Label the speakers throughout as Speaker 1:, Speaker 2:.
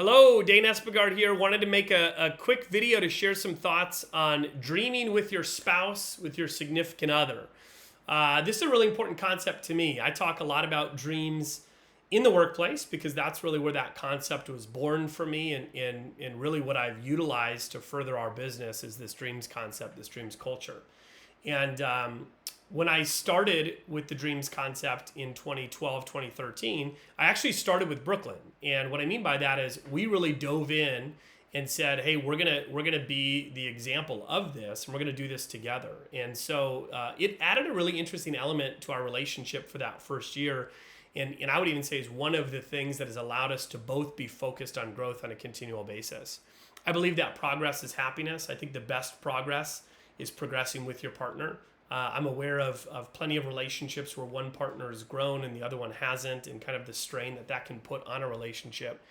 Speaker 1: Hello, Dane Espegard here. Wanted to make a quick video to share some thoughts on dreaming with your spouse, with your significant other. This is a really important concept to me. I talk a lot about dreams in the workplace because that's really where that concept was born for me, and really what I've utilized to further our business is this dreams concept, this dreams culture. And when I started with the dreams concept in 2012, 2013, I actually started with Brookelynn. And what I mean by that is we really dove in and said, hey, we're gonna be the example of this, and we're gonna do this together. And so it added a really interesting element to our relationship for that first year. And I would even say is one of the things that has allowed us to both be focused on growth on a continual basis. I believe that progress is happiness. I think the best progress is progressing with your partner. I'm aware of plenty of relationships where one partner has grown and the other one hasn't, and kind of the strain that can put on a relationship.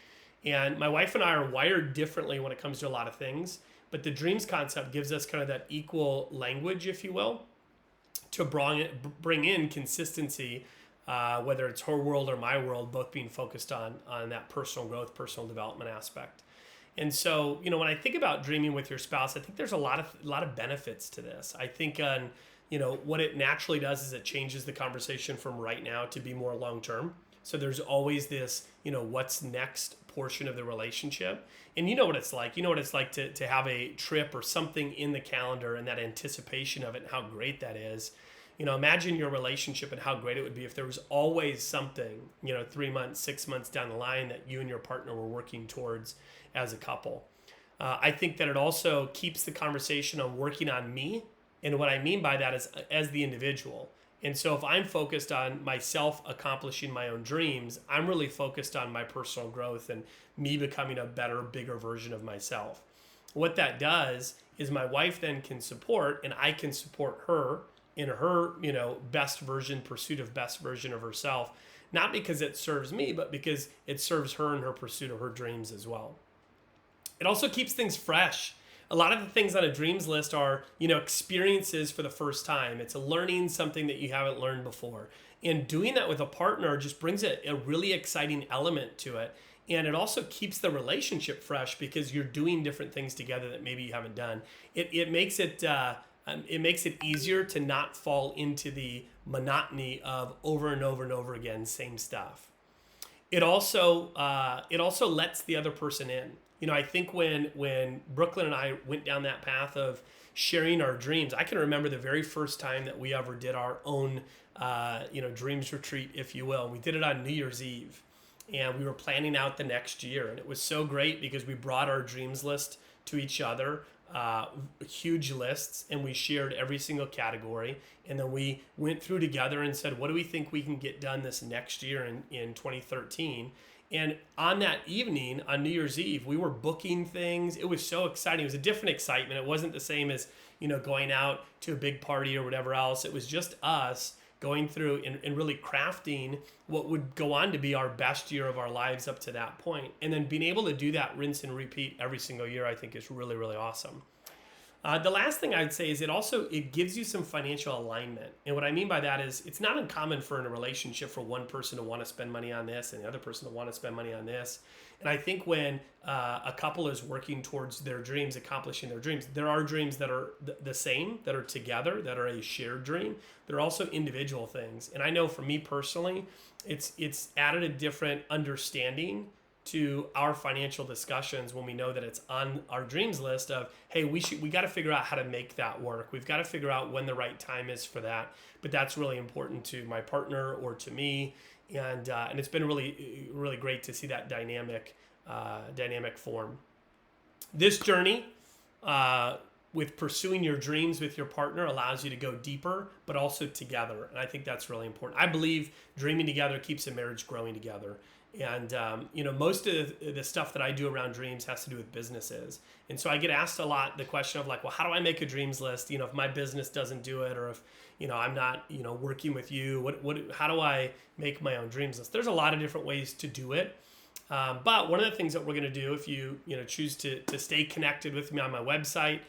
Speaker 1: And my wife and I are wired differently when it comes to a lot of things, but the dreams concept gives us kind of that equal language, if you will, to bring in consistency, whether it's her world or my world, both being focused on that personal growth, personal development aspect. And so, when I think about dreaming with your spouse, I think there's a lot of benefits to this. I think what it naturally does is it changes the conversation from right now to be more long term. So there's always this, what's next portion of the relationship. And you know what it's like. You know what it's like to have a trip or something in the calendar and that anticipation of it and how great that is. Imagine your relationship and how great it would be if there was always something, 3 months, 6 months down the line that you and your partner were working towards as a couple. I think that it also keeps the conversation on working on me. And what I mean by that is as the individual. And so if I'm focused on myself accomplishing my own dreams, I'm really focused on my personal growth and me becoming a better, bigger version of myself. What that does is my wife then can support, and I can support her in her, best version, pursuit of best version of herself, not because it serves me, but because it serves her in her pursuit of her dreams as well. It also keeps things fresh. A lot of the things on a dreams list are, experiences for the first time. It's learning something that you haven't learned before. And doing that with a partner just brings a really exciting element to it. And it also keeps the relationship fresh because you're doing different things together that maybe you haven't done. It makes it easier to not fall into the monotony of over and over and over again, same stuff. It also lets the other person in. I think when Brookelynn and I went down that path of sharing our dreams, I can remember the very first time that we ever did our own, dreams retreat, if you will. We did it on New Year's Eve, and we were planning out the next year. And it was so great because we brought our dreams list to each other, huge lists, and we shared every single category. And then we went through together and said, what do we think we can get done this next year in 2013? And on that evening, on New Year's Eve, we were booking things. It was so exciting. It was a different excitement. It wasn't the same as, going out to a big party or whatever else. It was just us going through and really crafting what would go on to be our best year of our lives up to that point. And then being able to do that rinse and repeat every single year, I think is really, really awesome. The last thing I'd say is it gives you some financial alignment. And what I mean by that is it's not uncommon in a relationship for one person to want to spend money on this and the other person to want to spend money on this. And I think when a couple is working towards their dreams, accomplishing their dreams, there are dreams that are the same, that are together, that are a shared dream. There are also individual things. And I know for me personally, it's added a different understanding to our financial discussions when we know that it's on our dreams list of, hey, we got to figure out how to make that work. We've got to figure out when the right time is for that. But that's really important to my partner or to me. And it's been really, really great to see that dynamic form. This journey with pursuing your dreams with your partner allows you to go deeper, but also together. And I think that's really important. I believe dreaming together keeps a marriage growing together. And, most of the stuff that I do around dreams has to do with businesses. And so I get asked a lot the question of like, well, how do I make a dreams list? If my business doesn't do it, or if, I'm not, working with you, how do I make my own dreams list? There's a lot of different ways to do it. But one of the things that we're going to do, if you, choose to stay connected with me on my website,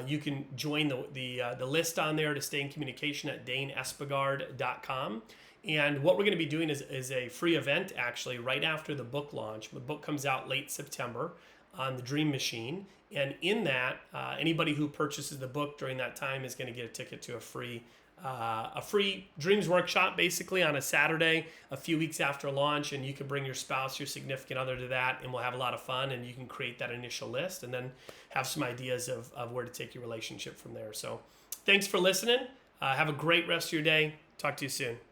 Speaker 1: you can join the list on there to stay in communication at daneespegard.com. And what we're going to be doing is a free event actually right after the book launch. The book comes out late September on the Dream Machine. And in that, anybody who purchases the book during that time is going to get a ticket to a free Dreams workshop, basically on a Saturday, a few weeks after launch. And you can bring your spouse, your significant other to that, and we'll have a lot of fun. And you can create that initial list and then have some ideas of where to take your relationship from there. So thanks for listening. Have a great rest of your day. Talk to you soon.